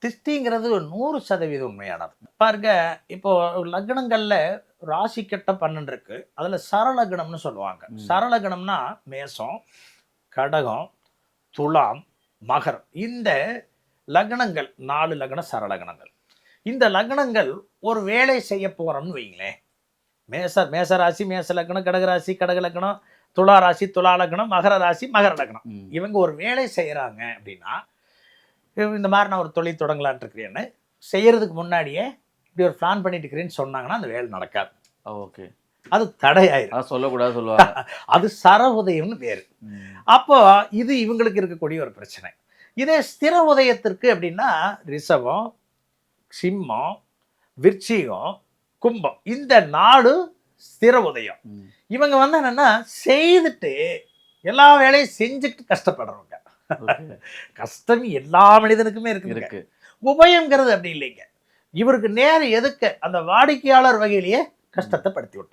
திருஷ்டிங்கிறது 100% உண்மையானது. பாருங்க, இப்போ லக்னங்கள்ல ராசி கட்டம் 12 இருக்கு. அதுல சரலக்னம்னு சொல்லுவாங்க. சரலக்னம்னா மேஷம், கடகம், துலாம், மகரம். இந்த லக்னங்கள் 4 லக்ன சரலக்னங்கள். இந்த லக்னங்கள் ஒரு வேலை செய்ய போறோம்னு வைங்களேன். மேச ராசி மேச லக்னம், கடக ராசி கடக லக்னம், துலா ராசி துலா லக்னம், மகர ராசி மகர லக்னம். இவங்க ஒரு வேலை செய்யறாங்க அப்படின்னா, இந்த மாதிரி நான் ஒரு தொழில் தொடங்கலான் இருக்கிறேன்னு செய்யறதுக்கு முன்னாடியே இப்படி ஒரு பிளான் பண்ணிட்டு இருக்கிறேன்னு சொன்னாங்கன்னா அந்த வேலை நடக்காது. ஓகே, அது தடையாயிரும். சொல்லக்கூடாது சொல்லுவாங்க. அது சர உதயம்னு பேரு. அப்போ இது இவங்களுக்கு இருக்கக்கூடிய ஒரு பிரச்சனை. இதே ஸ்திர உதயத்திற்கு அப்படின்னா ரிஷபம், சிம்மம், விருச்சிகம், கும்பம், இந்த 4 ஸ்திர உதயம். இவங்க வந்து என்னன்னா செய்துட்டு எல்லா வேலையும் செஞ்சுட்டு கஷ்டப்படுறவங்க. கஷ்டம் எல்லா மனிதனுக்குமே இருக்கு. உபயம்ங்கிறது அப்படி இல்லைங்க. இவருக்கு நேரம் எதுக்கு அந்த வாடிக்கையாளர் வகையிலேயே கஷ்டத்தை படுத்தி விட்டுற.